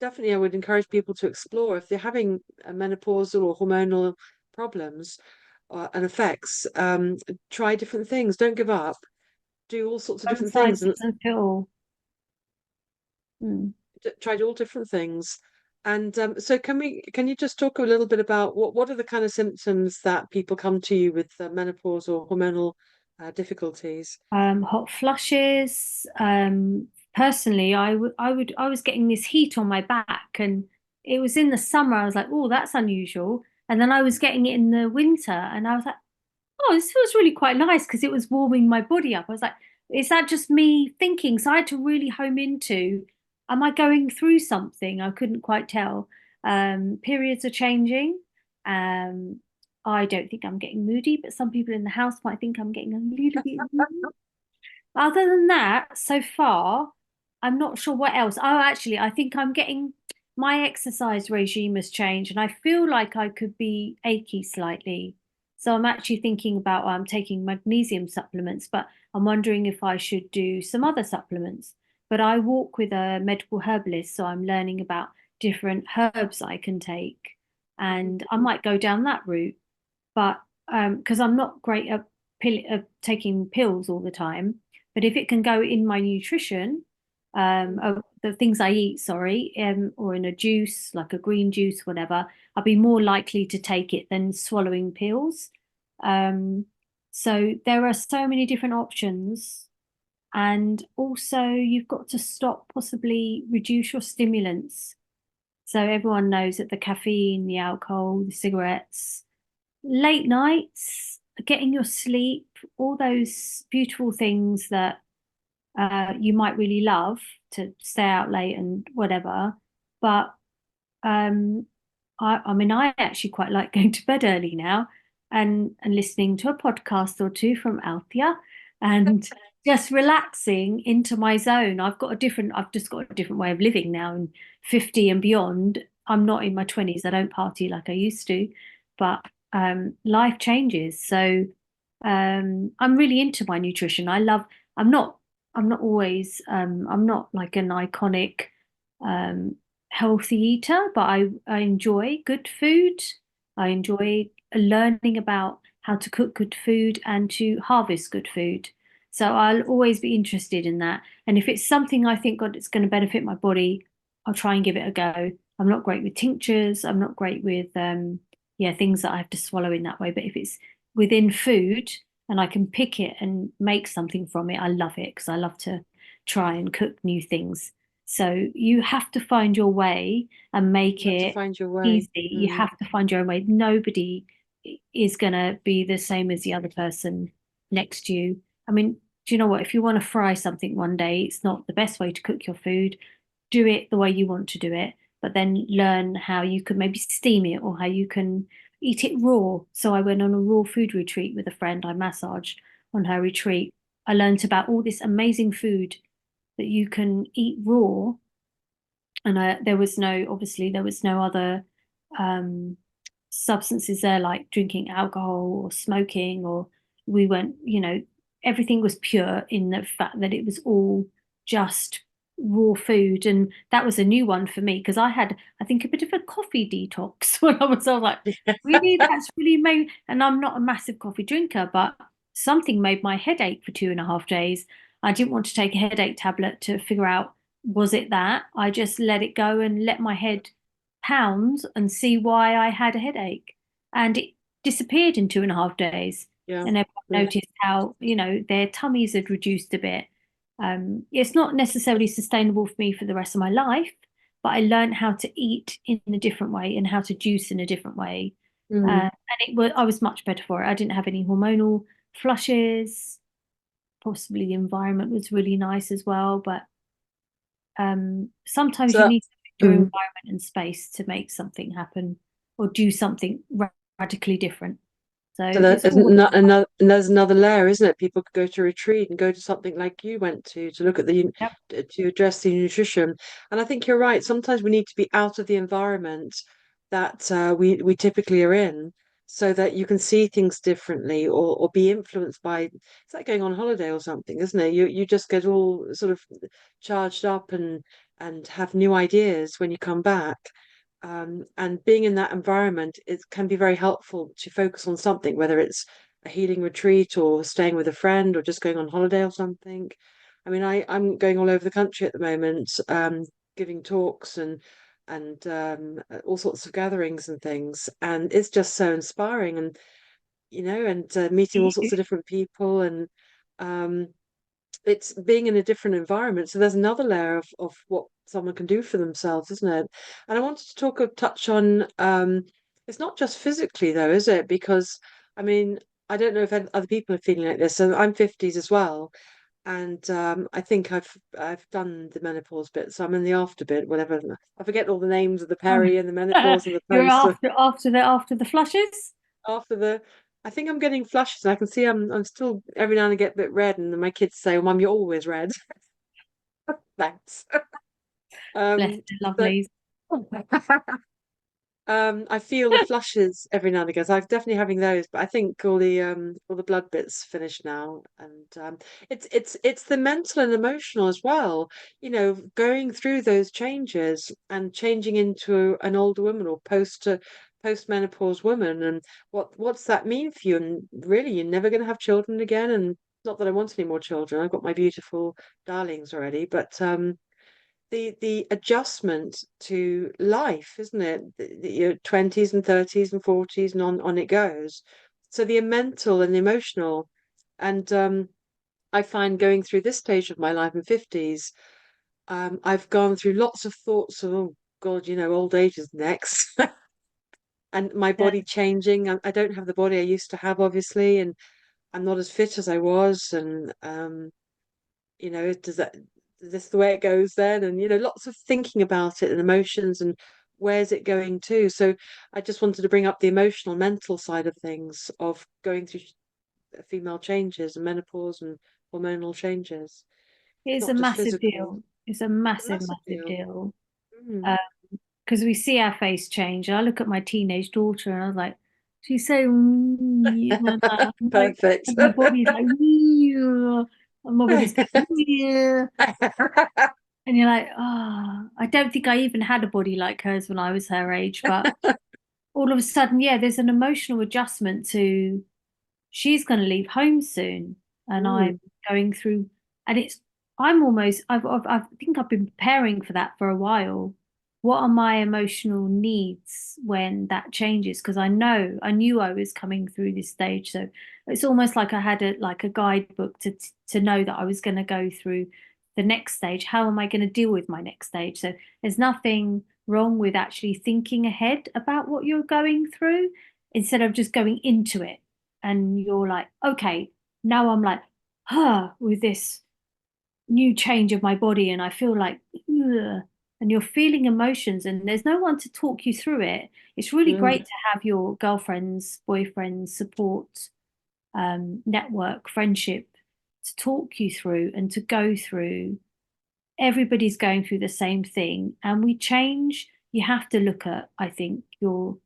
definitely, I would encourage people to explore if they're having menopausal or hormonal problems and effects. Try different things. Don't give up. Do all sorts of One different size things, and doesn't fit all. Mm. tried all different things. And so can you just talk a little bit about what are the kind of symptoms that people come to you with menopause or hormonal difficulties? Hot flushes. Personally, I was getting this heat on my back, and it was in the summer. I was like, oh, that's unusual. And then I was getting it in the winter, and I was like, oh, this feels really quite nice because it was warming my body up. I was like, is that just me thinking? So I had to really home into, am I going through something? I couldn't quite tell. Periods are changing. Um, I don't think I'm getting moody, but some people in the house might think I'm getting a little bit moody. Other than that, so far, I'm not sure what else. Oh, actually, I think I'm getting my exercise regime has changed, and I feel like I could be achy slightly. So I'm actually thinking about I'm taking magnesium supplements, but I'm wondering if I should do some other supplements. But I walk with a medical herbalist, so I'm learning about different herbs I can take, and I might go down that route. But because I'm not great at taking pills all the time, but if it can go in my nutrition, the things I eat, sorry, or in a juice, like a green juice, whatever, I'll be more likely to take it than swallowing pills. Um, so there are so many different options. And also, you've got to stop, possibly reduce your stimulants. So everyone knows that the caffeine, the alcohol, the cigarettes, late nights, getting your sleep, all those beautiful things that you might really love to stay out late and whatever. But um, I mean, I actually quite like going to bed early now and listening to a podcast or two from Althea and just relaxing into my zone. I've just got a different way of living now, and 50 and beyond. I'm not in my 20s. I don't party like I used to, but life changes. So I'm really into my nutrition. I'm not, I'm not like an iconic um, healthy eater, but I enjoy good food. I enjoy learning about how to cook good food and to harvest good food. So I'll always be interested in that. And if it's something I think, God, it's going to benefit my body, I'll try and give it a go. I'm not great with tinctures. I'm not great with yeah, things that I have to swallow in that way. But if it's within food and I can pick it and make something from it, I love it because I love to try and cook new things. So you have to find your way and make You have to it find your way. easy. You Mm. have to find your own way. Nobody is going to be the same as the other person next to you. I mean, do you know what? If you want to fry something one day, it's not the best way to cook your food. Do it the way you want to do it, but then learn how you can maybe steam it or how you can eat it raw. So I went on a raw food retreat with a friend. I massaged on her retreat. I learned about all this amazing food that you can eat raw, and there was no, obviously there was no other um, substances there like drinking alcohol or smoking, or we went, everything was pure in the fact that it was all just raw food, and that was a new one for me because I had, I think, a bit of a coffee detox when I was like, really, that's really made. And I'm not a massive coffee drinker, but something made my headache for 2.5 days. I didn't want to take a headache tablet to figure out was it that. I just let it go and let my head pound and see why I had a headache, and it disappeared in 2.5 days. Yeah. And everyone Mm. noticed how, their tummies had reduced a bit. It's not necessarily sustainable for me for the rest of my life, but I learned how to eat in a different way and how to juice in a different way. Mm. And I was much better for it. I didn't have any hormonal flushes. Possibly the environment was really nice as well, but sometimes you So, need your mm. environment and space to make something happen or do something radically different. So So that it's is always not another, and there's another layer, isn't it? People could go to retreat and go to something like you went to look at yep. to address the nutrition. And I think you're right. Sometimes we need to be out of the environment that we typically are in, so that you can see things differently or be influenced by. It's like going on holiday or something, isn't it? You just get all sort of charged up and have new ideas when you come back. And being in that environment, it can be very helpful to focus on something, whether it's a healing retreat or staying with a friend or just going on holiday or something. I mean, I'm going all over the country at the moment, giving talks and all sorts of gatherings and things, and it's just so inspiring, and and meeting all sorts of different people, and um, it's being in a different environment. So there's another layer of what someone can do for themselves, isn't it? And I wanted to touch on it's not just physically though, is it? Because I mean, I don't know if other people are feeling like this. So I'm 50s as well. And I think I've done the menopause bit, so I'm in the after bit, whatever. I forget all the names of the peri and the menopause and the You're post. after the flushes? After the I think I'm getting flushes. I can see I'm still every now and then get a bit red, and then my kids say, "Oh, Mum, you're always red." Thanks. Bless Um, the so lovelies. I feel the flushes every now and again. So I'm definitely having those, but I think all the blood bits finished now, and it's the mental and emotional as well. Going through those changes and changing into an older woman or post-menopause woman, and what's that mean for you? And really, you're never going to have children again. And not that I want any more children. I've got my beautiful darlings already, but the adjustment to life, isn't it? Your 20s and 30s and 40s and on it goes. So the mental and the emotional. And I find going through this stage of my life in 50s, I've gone through lots of thoughts of, oh God, old age is next. And my Yeah. body changing. I don't have the body I used to have, obviously, and I'm not as fit as I was. And does that is this the way it goes then? And lots of thinking about it and emotions and where's it going to. So I just wanted to bring up the emotional, mental side of things of going through female changes and menopause and hormonal changes. It's It's a not just massive physical. deal. It's a It's a massive, massive massive deal. deal. Mm. Because we see our face change. I look at my teenage daughter and I was like, she's so, I'm like, Perfect. and my body's like, "Wee," and my body's going, "Wee." And you're like, oh, I don't think I even had a body like hers when I was her age, but all of a sudden, yeah, there's an emotional adjustment to she's going to leave home soon, and I'm Mm. going through, and I'm almost, I think I've been preparing for that for a while. What are my emotional needs when that changes? Because I knew I was coming through this stage, so it's almost like I had a guidebook to know that I was going to go through the next stage. How am I going to deal with my next stage? So there's nothing wrong with actually thinking ahead about what you're going through instead of just going into it, and you're like, okay, now I'm like, with this new change of my body, and I feel like, ugh, and you're feeling emotions, and there's no one to talk you through it. It's really Mm. great to have your girlfriends, boyfriends, support, network, friendship to talk you through and to go through. Everybody's going through the same thing, and we change. You have to look at, I think, your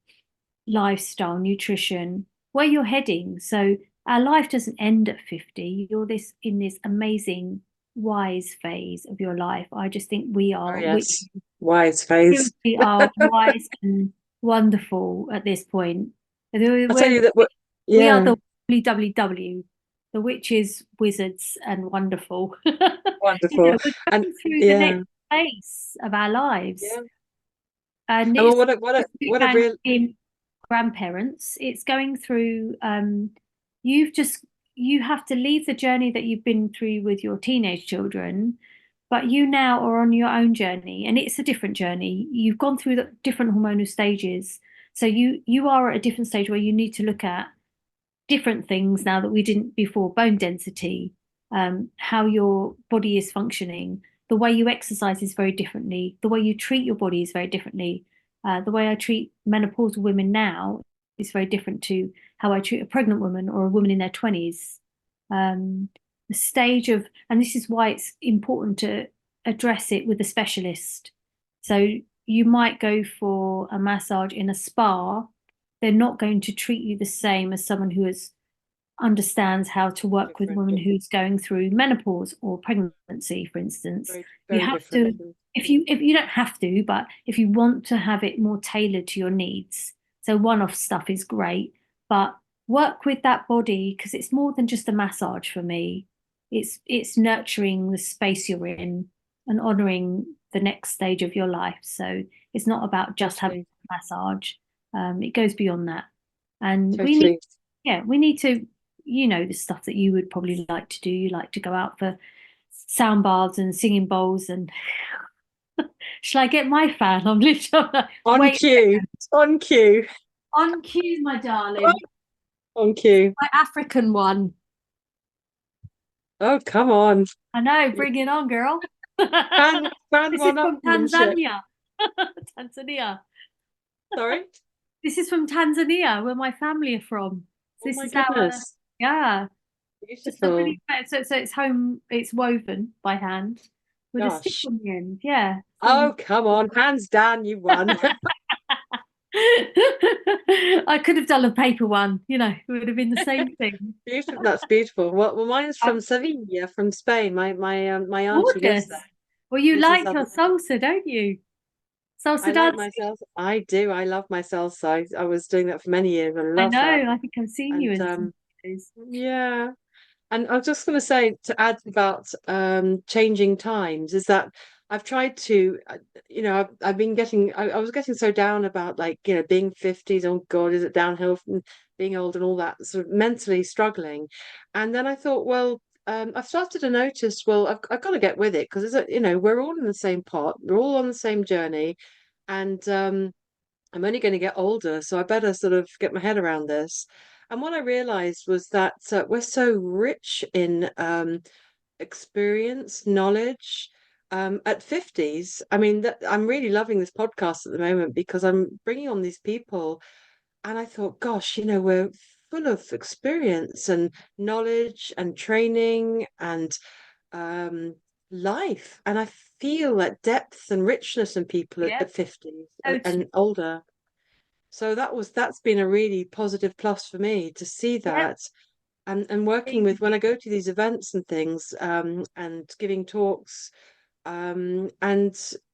lifestyle, nutrition, where you're heading. So our life doesn't end at 50. You're this in this amazing wise phase of your life. I just think we Oh are, we yes, wise phase. seriously are wise and wonderful at this point. I tell We're, you that. we are Yeah, the WWW, the witches, wizards, and wonderful. wonderful. We're And going through the yeah, next phase of our lives. yeah. And And well, it's what a going real in grandparents. It's going through, you've just, you have to leave the journey that you've been through with your teenage children, but you now are on your own journey, and it's a different journey. You've gone through the different hormonal stages. So you are at a different stage where you need to look at different things now that we didn't before: bone density, how your body is functioning, the way you exercise is very differently, the way you treat your body is very differently. The way I treat menopausal women now is very different to how I treat a pregnant woman or a woman in their 20s. Um, the stage of, and this is why it's important to address it with a specialist. So you might go for a massage in a spa. They're not going to treat you the same as someone who understands how to work with different, women who's going through menopause or pregnancy, for instance. very You very have different. to, if you don't have to, but if you want to have it more tailored to your needs, so one-off stuff is great, but work with that body because it's more than just a massage for me. It's nurturing the space you're in and honoring the next stage of your life. So it's not about just having Totally, a massage. It goes beyond that. And we need, totally. yeah, we need to, the stuff that you would probably like to do. You like to go out for sound baths and singing bowls and shall I get my fan? I'm literally On wait cue, on cue, on cue, my darling. on cue. My African one. Oh, come on. I know, bring it on, girl. Fan This is one from upmanship. Tanzania. Tanzania. Sorry. This is from Tanzania, where my family are from. So Oh this my is our, goodness. yeah. Just a Beautiful. really, so it's home, it's woven by hand with a stick Gosh. on the end. Yeah. So Oh, come on. Hands down, you won. I could have done a paper one, it would have been the same thing. Beautiful. That's beautiful. Well, mine's from Sevilla, from Spain. My auntie lives there. Gorgeous. Well, you Lives in like south. your salsa, don't you? I Salsa like dancing. myself. I do. I love myself. So I was doing that for many years. I I love that. know. I think I've seen you And in some videos. yeah. And I was just going to say to add about changing times is that I've tried to, I've been getting, I was getting so down about like, being 50s. Oh God, is it downhill from being old and all that, sort of mentally struggling. And then I thought, well, I've started to notice, well, I've got to get with it because, we're all in the same pot. We're all on the same journey. And I'm only going to get older, so I better sort of get my head around this. And what I realized was that we're so rich in experience, knowledge. At 50s, I mean, I'm really loving this podcast at the moment because I'm bringing on these people. And I thought, gosh, we're full of experience and knowledge and training and um, life. And I feel that depth and richness in people Yeah, at 50s totally. and older. So that's been a really positive plus for me to see Yeah, that and working agree with with when you. I go to these events and things and giving talks and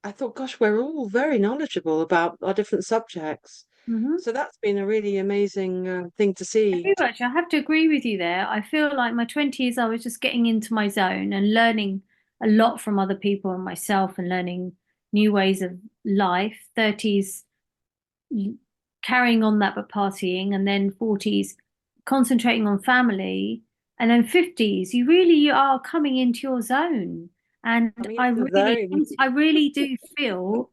I thought, gosh, we're all very knowledgeable about our different subjects. Mhm. So that's been a really amazing thing to see. Very much. I have to agree with you there. I feel like my 20s, I was just getting into my zone and learning a lot from other people and myself and learning new ways of life. 30s, carrying on that but partying, and then 40s, concentrating on family. And then 50s, you really are coming into your zone. And I mean, I it's the really, zone. I really do feel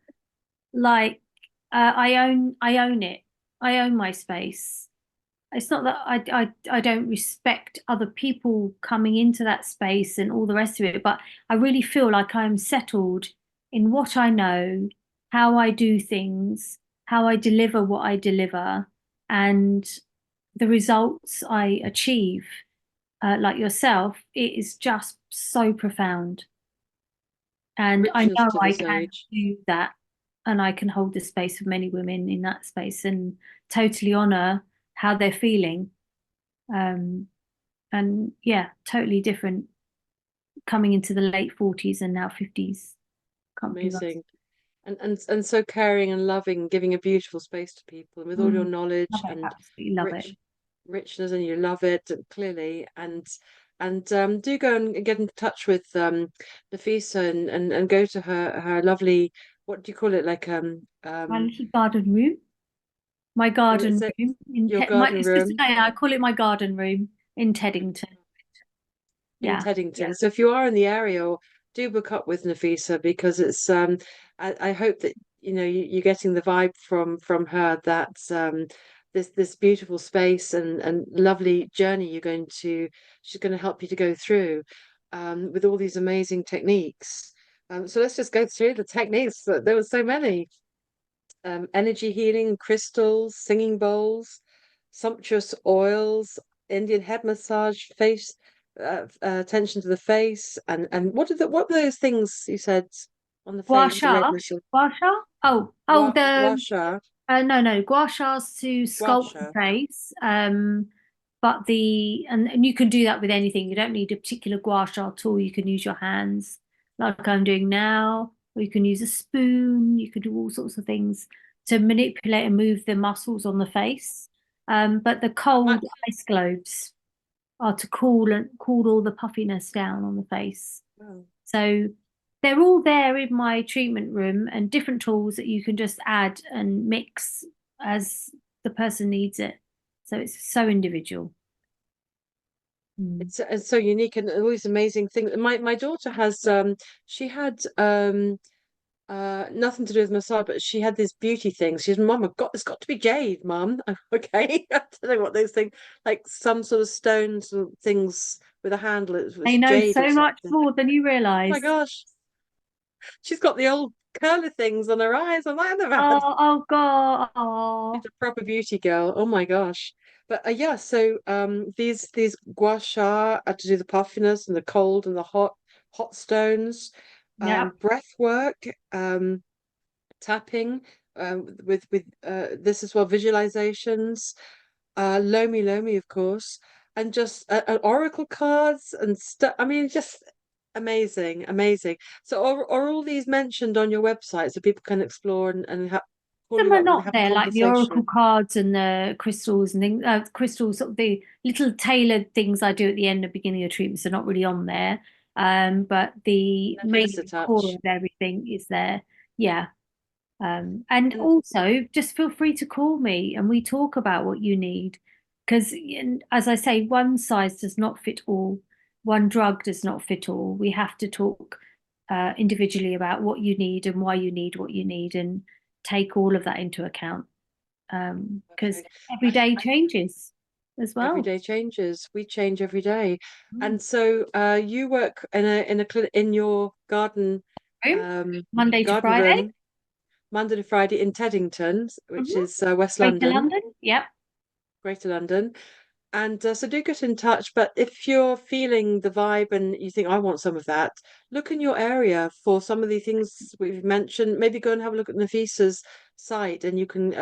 like I own it. I own my space. It's not that I don't respect other people coming into that space and all the rest of it, but I really feel like I'm settled in what I know, how I do things, how I deliver what I deliver, and the results I achieve. Like yourself, it is just so profound. And I Richness know to I this can age. do that, and I can hold the space of many women in that space and totally honor how they're feeling. Um, and yeah, totally different coming into the late 40s and now 50s. Can't believe I Amazing. And so caring and loving, giving a beautiful space to people, and with all your knowledge love it, and absolutely love it. rich richness, and you love it clearly. And do go and get in touch with Nafisa, and go to her lovely, what do you call it, like My little garden room, my is garden it room in your garden it's just room? I call it my garden room in Teddington. In Yeah. Teddington. So if you are in the area, or do book up with Nafisa, because it's I hope that you're getting the vibe from her that this beautiful space and lovely journey she's going to help you to go through, with all these amazing techniques. So let's just go through the techniques. There were so many. Energy healing, crystals, singing bowls, sumptuous oils, Indian head massage, face attention to the face, and what were those things you said on the Gua face, the sha, redness of gua sha. Oh, the Guasha, no, no, gua sha's to sculpt the guasha. face. But and you can do that with anything. You don't need a particular gua sha tool. You can use your hands, like I'm doing now, or you can use a spoon. You can do all sorts of things to manipulate and move the muscles on the face. But the My, cold ice globes are to cool all the puffiness down on the face. oh, So they're all there in my treatment room, and different tools that you can just add and mix as the person needs it. So it's so individual. Mm. it's so unique, and all these amazing things. My daughter has she had nothing to do with massage, but she had these beauty things. She's, Mum, I've got, it's got to be jade, Mum. Okay. I don't know what those things, like some sort of stones or things with a handle. It They was know jade or so much something. more than you Oh my realize. gosh. She's got the old curler things on her eyes. I'm like, I never had. Oh God. She's Oh, a proper beauty girl. Oh my gosh. But yeah, so these gua sha are to do the puffiness and the cold and the hot stones, yep. breath work, tapping, with this as well, visualizations, Lomi Lomi, of course, and just oracle cards and stuff. I mean, just amazing, amazing. So are all these mentioned on your website so people can explore and call Some you are up and not have a there, like the oracle conversation? cards and the crystals and things. Crystals, sort of the little tailored things I do at the end and beginning of treatments are not really on there. But the And main Nafisa core touch. of everything is there. Yeah. And And also, just feel free to call me and we talk about what you need. Because, as I say, one size does not fit all. One drug does not fit all. We have to talk individually about what you need and why you need what you need and take all of that into account. Because perfect. every day changes as Every well. day changes. We change every day. Mm. And so you work in a clinic in your Room, um Monday to garden Friday, room, Monday to Friday in Teddington, which mhm. is West Greater London, London. Yep. Greater London. And so do get in touch. But if you're feeling the vibe and you think, I want some of that, look in your area for some of the things we've mentioned. Maybe go and have a look at Nafisa's site, and you can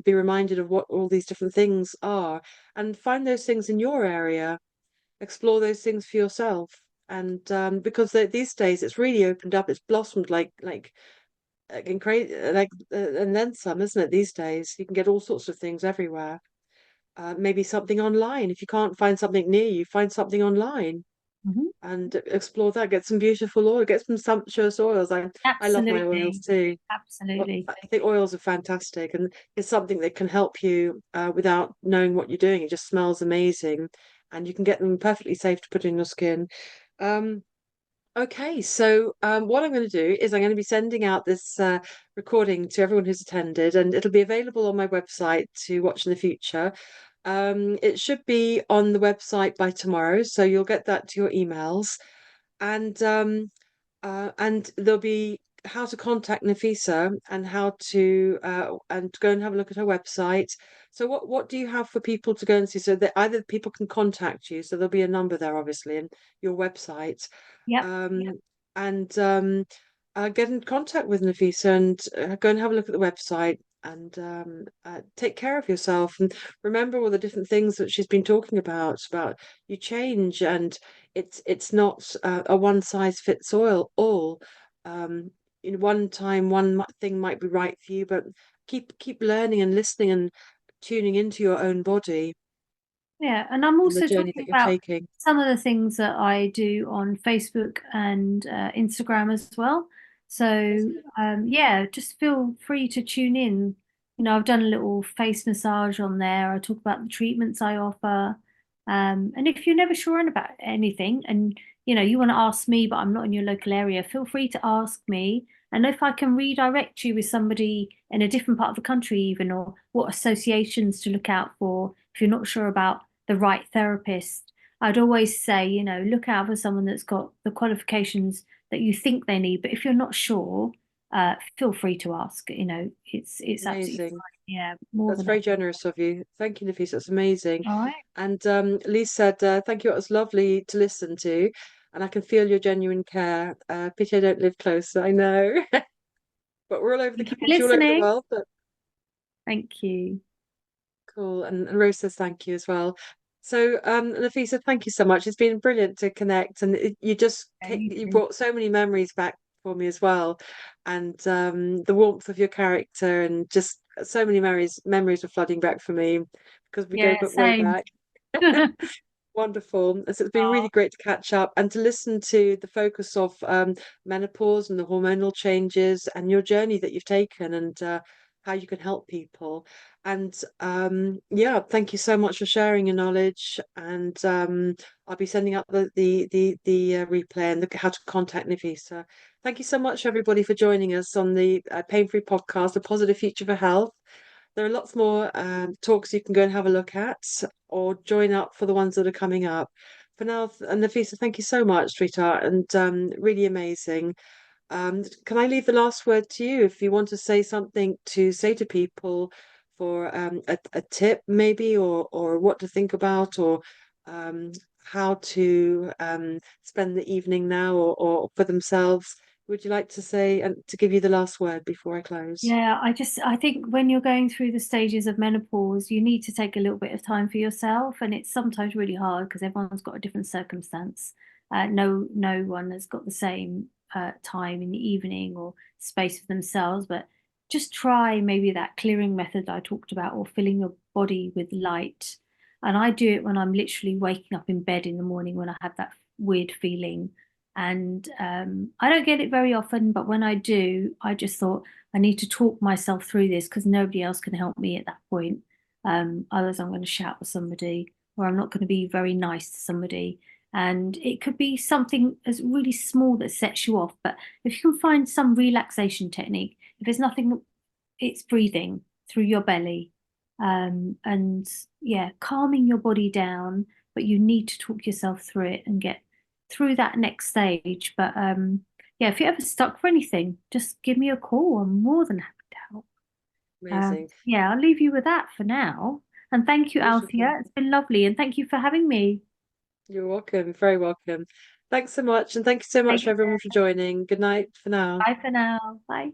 be reminded of what all these different things are, and find those things in your area. Explore those things for yourself. And because these days it's really opened up, it's blossomed like in crazy, and then some, isn't it? These days you can get all sorts of things everywhere. Maybe something online. If you can't find something near you, find something online Mhm. and explore that. Get some beautiful oil. Get some sumptuous oils. I love my oils Absolutely. too. Well, Absolutely. I think oils are fantastic, and it's something that can help you without knowing what you're doing. It just smells amazing, and you can get them perfectly safe to put in your skin. Um, okay, so what I'm going to do is I'm going to be sending out this recording to everyone who's attended, and it'll be available on my website to watch in the future. It should be on the website by tomorrow, so you'll get that to your emails. And there'll be how to contact Nafisa, and how to go and have a look at her website. So what do you have for people to go and see? So that either people can contact you, so there'll be a number there, obviously, and your website, Yep. um, and get in contact with Nafisa, and go and have a look at the website, and take care of yourself, and remember all the different things that she's been talking about you change, and it's not a one size fits all. Um, in one time, thing might be right for you, but keep learning and listening and tuning into your own body Yeah, and I'm and the also journey talking that you're about taking. some of the things that I do on Facebook and Instagram as well. So, yeah, just feel free to tune in. I've done a little face massage on there. I talk about the treatments I offer. And if you're never sure about anything and you want to ask me, but I'm not in your local area, feel free to ask me. And if I can redirect you with somebody in a different part of the country, even, or what associations to look out for if you're not sure about the right therapist, I'd always say, look out for someone that's got the qualifications that you think they need. But if you're not sure, feel free to ask. It's absolutely Amazing. fine. Yeah, more That's than very happy. generous of you. Thank you, Nafisa. That's amazing. All right. And Lise said, thank you. It was lovely to listen to. And I can feel your genuine care. Pity I don't live closer, I know. But we're all over the Thank you for country, all over the listening. world. But Thank you. cool. And Rose says thank you as well. So, Nafisa, thank you so much. It's been brilliant to connect. And Yeah, you you too. brought so many memories back for me as well. And the warmth of your character and just so many memories were flooding back for me because we go Yeah, back way same. back. Wonderful. So it's been Oh, really great to catch up and to listen to the focus of menopause and the hormonal changes and your journey that you've taken and how you can help people. And yeah, thank you so much for sharing your knowledge. And I'll be sending out the replay and how to contact Nafisa. Thank you so much, everybody, for joining us on the Pain Free podcast, A Positive Future for Health. There are lots more talks you can go and have a look at or join up for the ones that are coming up. For now, and Nafisa, thank you so much, sweetheart, and really amazing. Can I leave the last word to you if you want to say something to say to people for a tip maybe or what to think about or um, how to spend the evening now or for themselves? Would you like to say and to give you the last word before I close? yeah, I think when you're going through the stages of menopause, you need to take a little bit of time for yourself, and it's sometimes really hard because everyone's got a different circumstance. No one has got the same time in the evening or space for themselves, but just try maybe that clearing method I talked about, or filling your body with light. And I do it when I'm literally waking up in bed in the morning when I have that weird feeling. And I don't get it very often, but when I do, I just thought, I need to talk myself through this because nobody else can help me at that point. Otherwise, I'm going to shout at somebody or I'm not going to be very nice to somebody. And it could be something as really small that sets you off. But if you can find some relaxation technique, if it's nothing, it's breathing through your belly. And yeah, calming your body down, but you need to talk yourself through it and get through that next stage. But yeah, if you're ever stuck for anything, just give me a call. I'm more than happy to help. Amazing. Yeah, I'll leave you with that for now. And thank you, Beautiful. Althea. It's been lovely. And thank you for having me. You're welcome. Very welcome. Thanks so much. And thank you so much Take for everyone care. for joining. Good night for now. Bye for now. Bye.